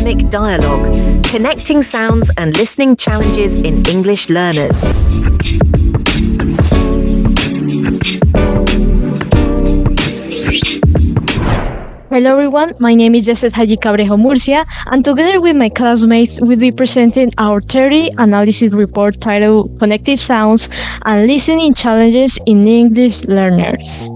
dynamic dialogue, connecting sounds and listening challenges in English learners. Hello everyone, my name is Jesset Haji Cabrejo Murcia, and together with my classmates we'll be presenting our 30 analysis report titled Connected Sounds and Listening Challenges in English Learners.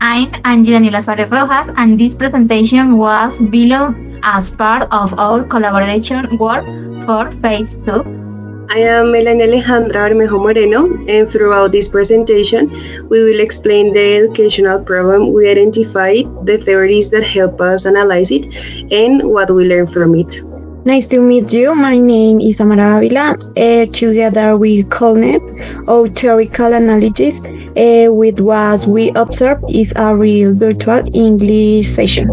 I'm Angie Suarez Rojas, and this presentation was built as part of our collaboration work for Phase 2. I am Melania Alejandra Armejo Moreno, and throughout this presentation, we will explain the educational problem we identified, the theories that help us analyze it, and what we learn from it. Nice to meet you. My name is Amara Avila. Together we connect our theoretical analysis with what we observe is a real virtual English session.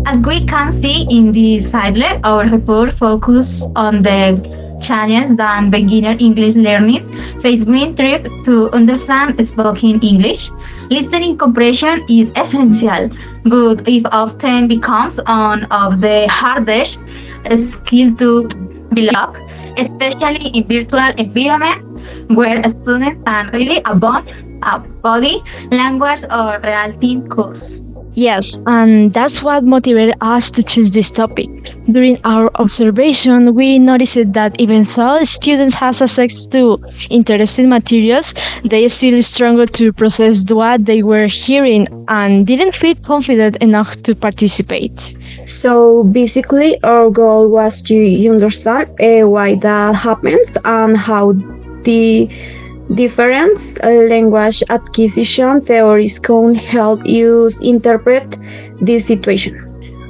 As we can see in this slide, our report focuses on the challenges that beginner English learners face when trying to understand spoken English. Listening comprehension is essential, but it often becomes one of the hardest skills to develop, especially in virtual environments where students can really above body, language, or real team cues. Yes, and that's what motivated us to choose this topic. During our observation, we noticed that even though students have access to interesting materials, they still struggled to process what they were hearing and didn't feel confident enough to participate. So basically, our goal was to understand why that happens and how the different language acquisition theories can help you interpret this situation.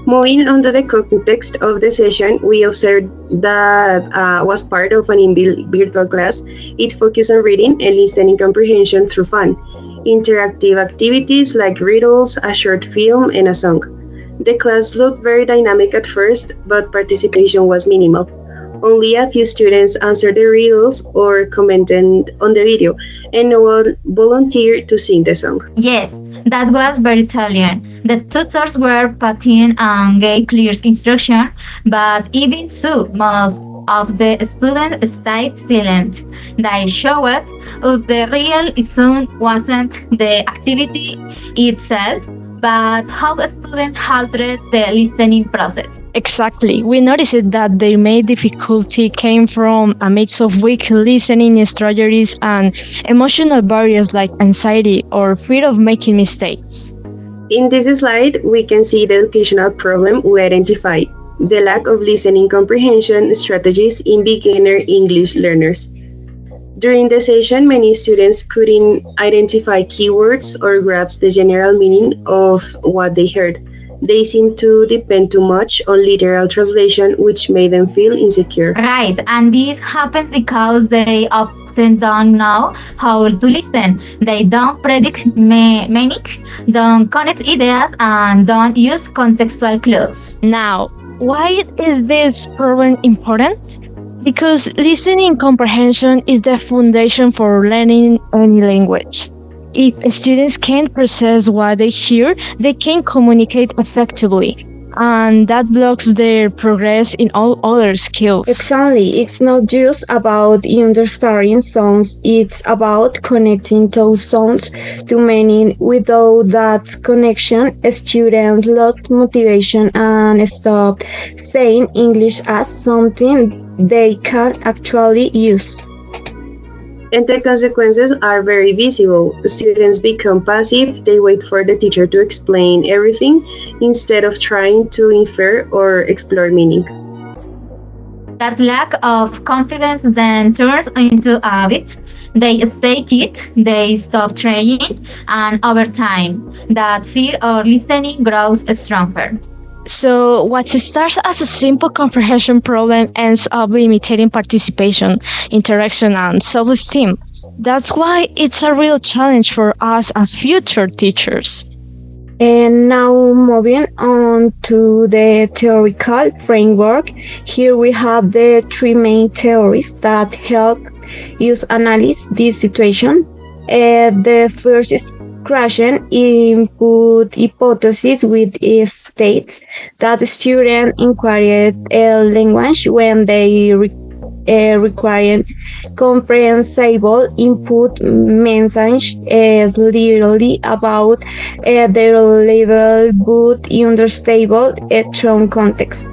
Moving on to the context of the session, we observed that was part of an inbuilt virtual class. It focused on reading and listening comprehension through fun, interactive activities like riddles, a short film, and a song. The class looked very dynamic at first, but participation was minimal. Only a few students answered the riddles or commented on the video, and no one volunteered to sing the song. Yes, that was very telling. The tutors were patient and gave clear instruction, but even so, most of the students stayed silent. They showed us the real issue wasn't the activity itself, but how students halted the listening process. Exactly. We noticed that their main difficulty came from a mix of weak listening strategies and emotional barriers like anxiety or fear of making mistakes. In this slide, we can see the educational problem we identified, the lack of listening comprehension strategies in beginner English learners. During the session, many students couldn't identify keywords or grasp the general meaning of what they heard. They seemed to depend too much on literal translation, which made them feel insecure. Right, and this happens because they often don't know how to listen. They don't predict meaning, don't connect ideas, and don't use contextual clues. Now, why is this problem important? Because listening comprehension is the foundation for learning any language. If students can't process what they hear, they can't communicate effectively, and that blocks their progress in all other skills. Exactly. It's not just about understanding sounds, it's about connecting those sounds to meaning. Without that connection, students lost motivation and stop saying English as something they can actually use. And the consequences are very visible. Students become passive, they wait for the teacher to explain everything instead of trying to infer or explore meaning. That lack of confidence then turns into habits. They stay it, they stop trying, and over time, that fear of listening grows stronger. So what starts as a simple comprehension problem ends up limiting participation, interaction, and self-esteem. That's why it's a real challenge for us as future teachers. And now moving on to the theoretical framework, here we have the three main theories that help us analyze this situation. The first question input hypothesis with states that students inquired a language when they require comprehensible input message is literally about their level but understandable strong context.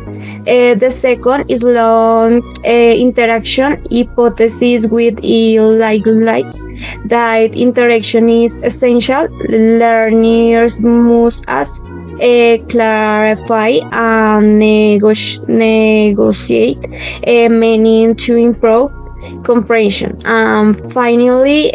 The second is long interaction hypothesis with lights. That interaction is essential. Learners must ask, clarify, and negotiate meaning to improve comprehension. Finally,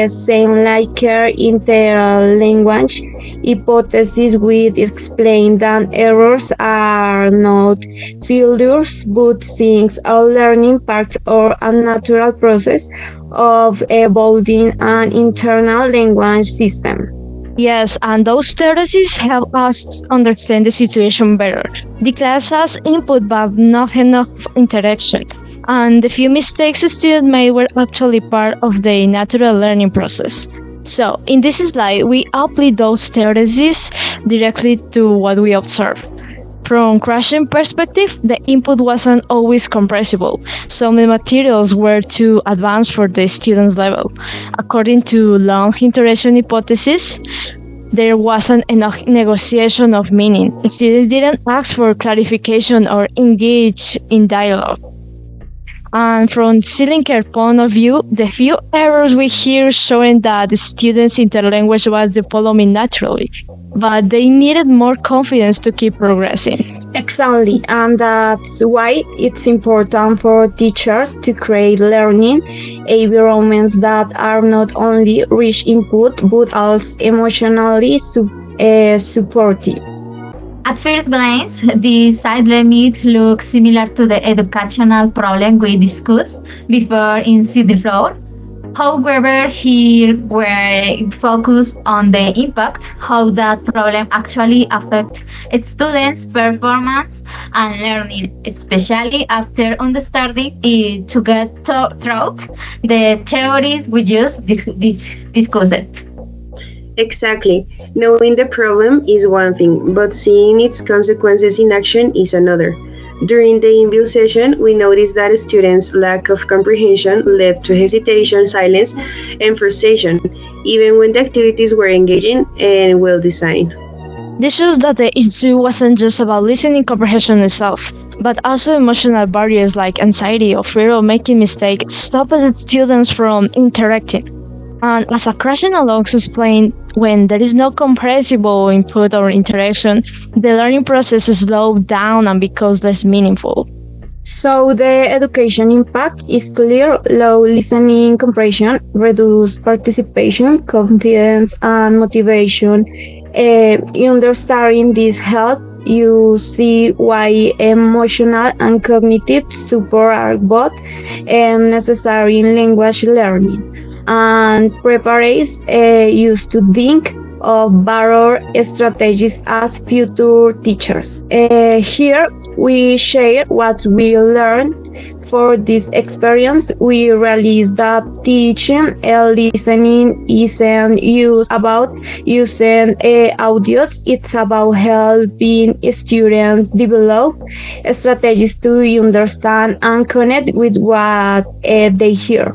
same like interlanguage hypothesis will explain that errors are not failures but things are learning part or a natural process of evolving an internal language system. Yes, and those theories help us understand the situation better. The class has input but not enough interaction, and the few mistakes students made were actually part of the natural learning process. So, in this slide, we apply those theories directly to what we observe. From crashing perspective, the input wasn't always compressible. Some materials were too advanced for the student's level. According to long interaction hypothesis, there wasn't enough negotiation of meaning. Students didn't ask for clarification or engage in dialogue. And from Silinker point of view, the few errors we hear showing that the students' interlanguage was developing naturally, but they needed more confidence to keep progressing. Exactly, and that's why it's important for teachers to create learning environments that are not only rich input but also emotionally supportive. At first glance, the side limit looks similar to the educational problem we discussed before in See the Floor. However, here we're focused on the impact, how that problem actually affects students' performance and learning, especially after understanding it to get through the theories we just discussed. Exactly. Knowing the problem is one thing, but seeing its consequences in action is another. During the in-build session, we noticed that students' lack of comprehension led to hesitation, silence, and frustration, even when the activities were engaging and well-designed. This shows that the issue wasn't just about listening comprehension itself, but also emotional barriers like anxiety or fear of making mistakes stopped students from interacting. And as a crashing alongs explained, when there is no comprehensible input or interaction, the learning process slows down and becomes less meaningful. So the education impact is clear: low listening comprehension, reduced participation, confidence, and motivation. Understanding this help you see why emotional and cognitive support are both necessary in language learning, and prepares used to think of better strategies as future teachers. Here we share what we learned for this experience. We realized that teaching and listening isn't about using audios. It's about helping students develop strategies to understand and connect with what they hear.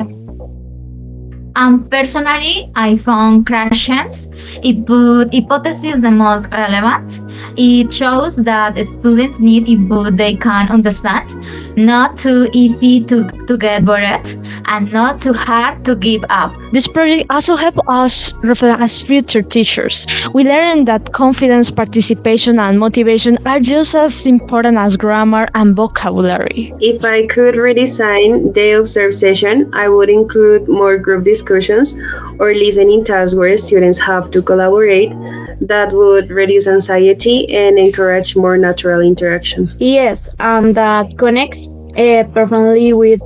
Personally, I found Krashen's hypothesis the most relevant. It shows that students need input they can understand, not too easy to get bored, and not too hard to give up. This project also helped us reflect as future teachers. We learned that confidence, participation, and motivation are just as important as grammar and vocabulary. If I could redesign the observe session, I would include more group discussions or listening tasks where students have to collaborate. That would reduce anxiety and encourage more natural interaction. Yes, and that connects perfectly with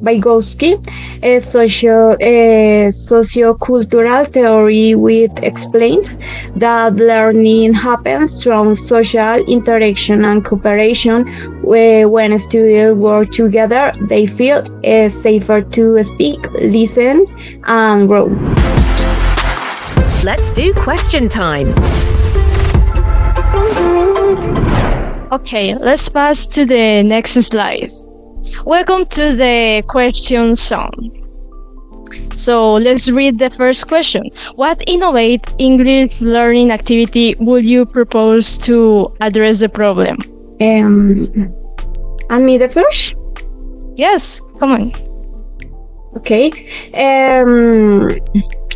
Vygotsky, a sociocultural theory which explains that learning happens through social interaction and cooperation, where when students work together, they feel safer to speak, listen, and grow. Let's do question time. Okay, let's pass to the next slide. Welcome to the question zone. So let's read the first question. What innovative English learning activity would you propose to address the problem? And me the first? Yes, come on. Okay.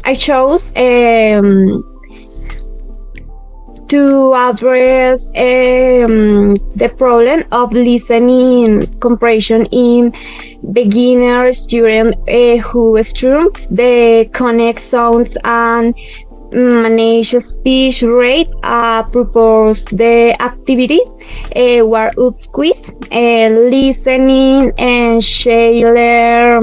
I chose to address the problem of listening comprehension in beginner student who struggles the connect sounds and manage speech rate. Propose the activity where up quiz, listening and share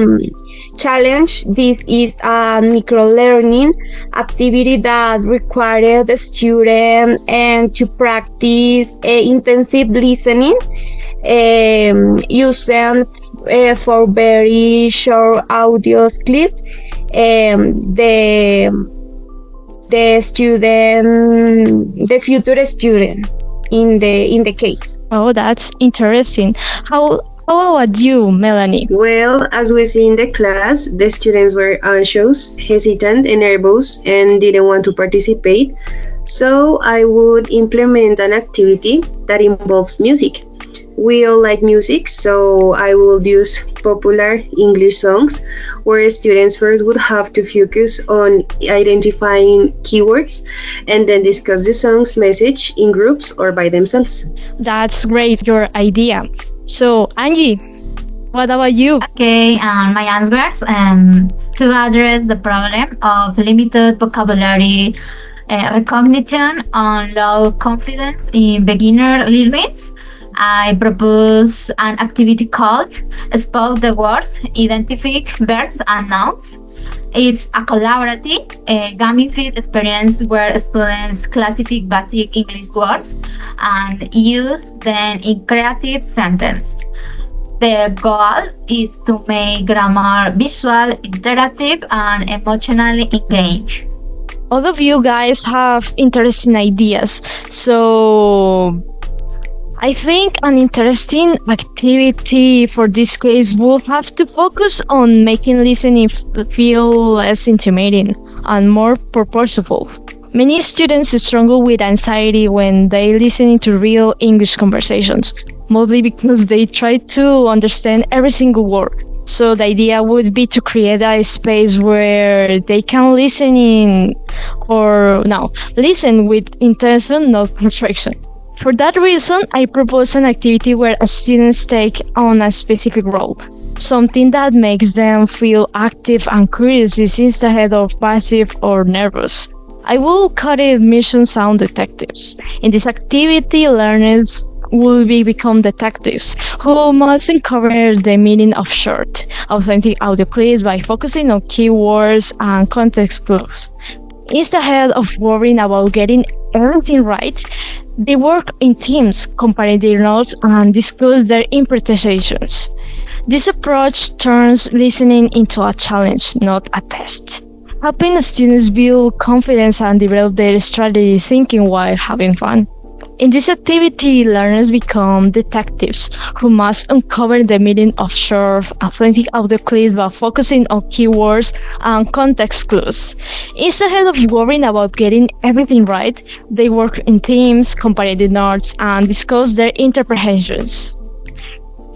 challenge. This is a micro-learning activity that requires the student and to practice intensive listening using for very short audio clips. The student, the future student, in the case. Oh, that's interesting. How about you, Melanie? Well, as we see in the class, the students were anxious, hesitant, and nervous, and didn't want to participate. So I would implement an activity that involves music. We all like music, so I will use popular English songs where students first would have to focus on identifying keywords and then discuss the song's message in groups or by themselves. That's great, your idea. So, Angie, what about you? Okay, my answers to address the problem of limited vocabulary recognition and low confidence in beginner learners, I propose an activity called Spell the Words, Identify Verbs and Nouns. It's a collaborative, gamified experience where students classify basic English words and use them in creative sentence. The goal is to make grammar visual, interactive, and emotionally engaged. All of you guys have interesting ideas. So I think an interesting activity for this case will have to focus on making listening feel less intimidating and more purposeful. Many students struggle with anxiety when they listen to real English conversations, mostly because they try to understand every single word. So the idea would be to create a space where they can listen with intention, not perfection. For that reason, I propose an activity where students take on a specific role, something that makes them feel active and curious instead of passive or nervous. I will call it Mission Sound Detectives. In this activity, learners will become detectives who must uncover the meaning of short, authentic audio clips by focusing on keywords and context clues. Instead of worrying about getting everything right, they work in teams, compare their notes, and discuss their interpretations. This approach turns listening into a challenge, not a test, helping students build confidence and develop their strategy thinking while having fun. In this activity, learners become detectives who must uncover the meaning of short, authentic audio clips by focusing on keywords and context clues. Instead of worrying about getting everything right, they work in teams, compare the notes, and discuss their interpretations.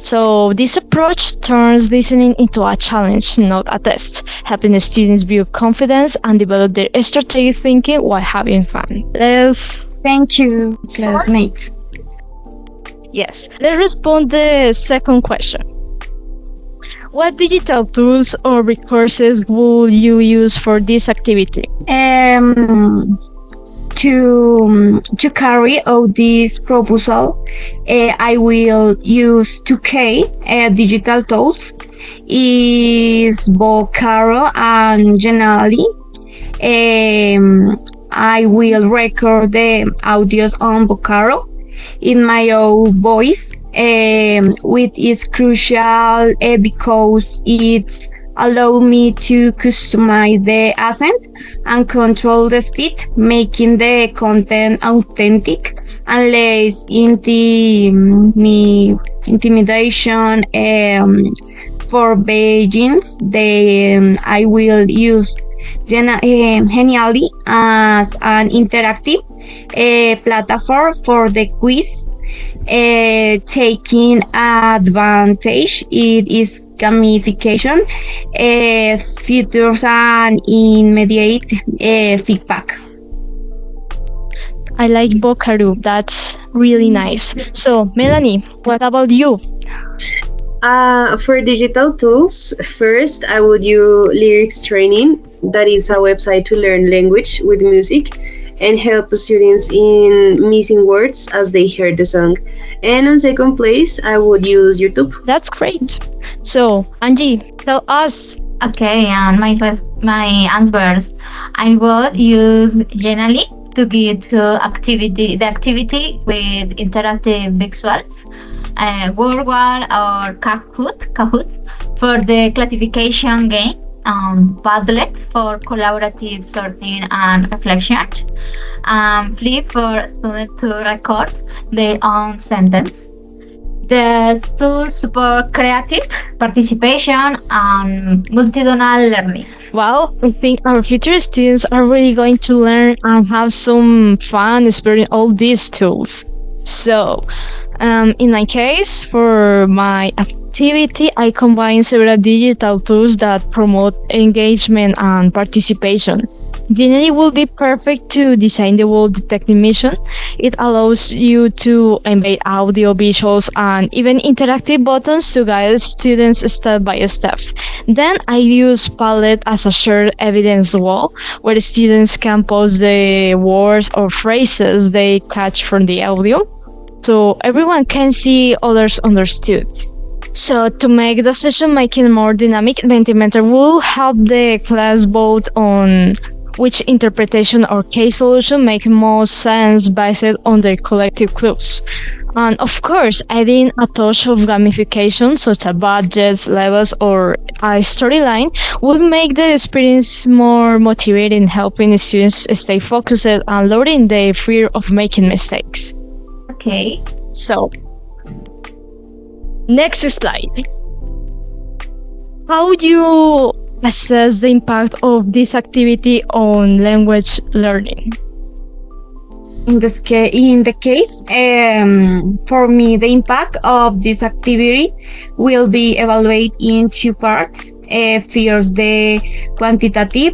So this approach turns listening into a challenge, not a test, helping the students build confidence and develop their strategic thinking while having fun. Thank you, classmate. Let's respond the second question. What digital tools or resources will you use for this activity? to carry out this proposal, I will use 2K digital tools is Vocaro and Genially. I will record the audios on Vocaro in my own voice, which is crucial because it's allow me to customize the accent and control the speed, making the content authentic and less intimidation for Beijing's. Then I will use Genially as an interactive platform for the quiz, taking advantage it is gamification features and immediate feedback. I like Bokaru. That's really nice. So, Melanie, what about you? For digital tools, first I would use Lyrics Training. That is a website to learn language with music and help students in missing words as they hear the song. And on second place, I would use YouTube. That's great. So, Angie, tell us. Okay, and my answers. I will use Genially to get the activity with interactive visuals, World War or Kahoot for the classification game, Padlet for collaborative sorting and reflection, Flip for students to record their own sentence. The tools support creative participation and multidonal learning. Well, I think our future students are really going to learn and have some fun exploring all these tools. So, in my case, for my activity, I combine several digital tools that promote engagement and participation. Genially will be perfect to design the wall detecting mission. It allows you to embed audio, visuals, and even interactive buttons to guide students step by step. Then I use Padlet as a shared evidence wall where students can post the words or phrases they catch from the audio, so everyone can see others understood. So to make the session making more dynamic, the Mentimeter will help the class vote on which interpretation or case solution make most sense based on their collective clues. And of course, adding a touch of gamification such as budgets, levels, or a storyline would make the experience more motivating, helping students stay focused and lowering the fear of making mistakes. Okay. So, next slide. How would you assess the impact of this activity on language learning? In the case, for me, the impact of this activity will be evaluated in two parts. First, the quantitative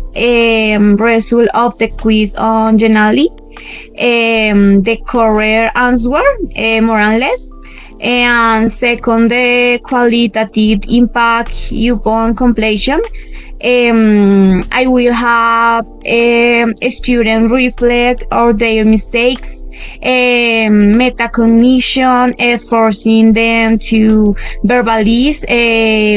result of the quiz on Genially, the correct answer, more or less. And second, the qualitative impact upon completion. I will have a student reflect on their mistakes, metacognition, forcing them to verbalize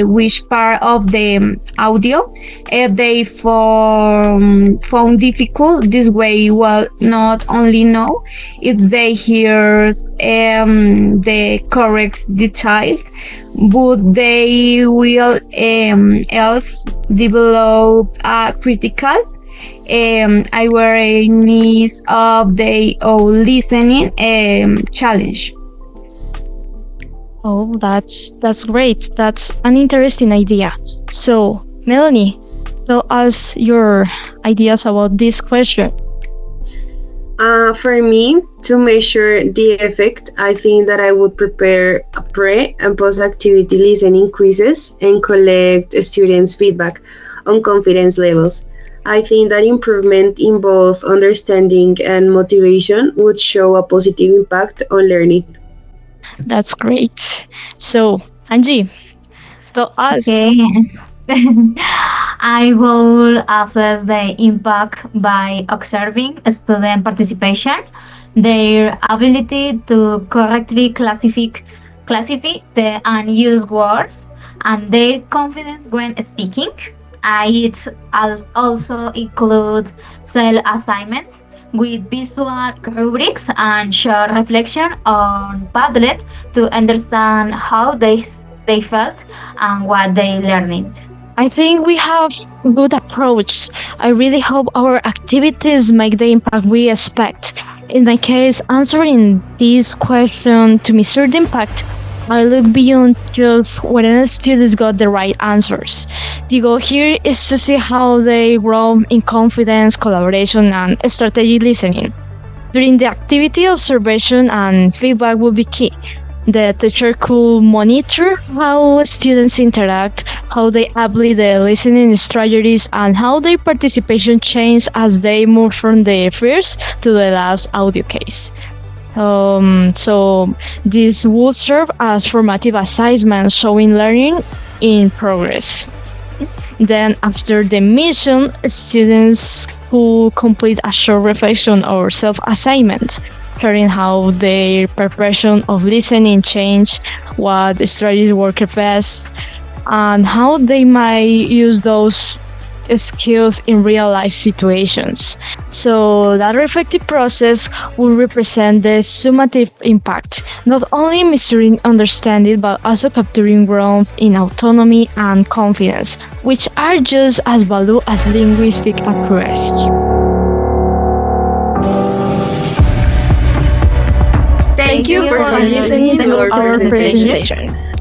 which part of the audio they found difficult. This way, will not only know if they hear the correct details, but they will else develop a critical awareness of their own listening challenge. Oh, that's great. That's an interesting idea. So, Melanie, tell us your ideas about this question. For me, to measure the effect, I think that I would prepare a pre and post activity listening quizzes and collect students' feedback on confidence levels. I think that improvement in both understanding and motivation would show a positive impact on learning. That's great. So, Angie, tell us. Okay. I will assess the impact by observing student participation, their ability to correctly classify and use words, and their confidence when speaking. I also include self-assignments with visual rubrics and short reflection on Padlet to understand how they felt and what they learned. I think we have good approach. I really hope our activities make the impact we expect. In my case, answering this question to measure the impact, I look beyond just whether students got the right answers. The goal here is to see how they grow in confidence, collaboration, and strategic listening. During the activity, observation and feedback will be key. The teacher could monitor how students interact, how they apply the listening strategies, and how their participation changes as they move from the first to the last audio case. So this will serve as formative assessment showing learning in progress. Then after the mission, students who complete a short reflection or self-assignment, sharing how their preparation of listening changed, what strategy worked best, and how they might use those skills in real life situations. So that reflective process will represent the summative impact, not only measuring understanding but also capturing growth in autonomy and confidence, which are just as valuable as linguistic accuracy. Thank you for listening to our presentation.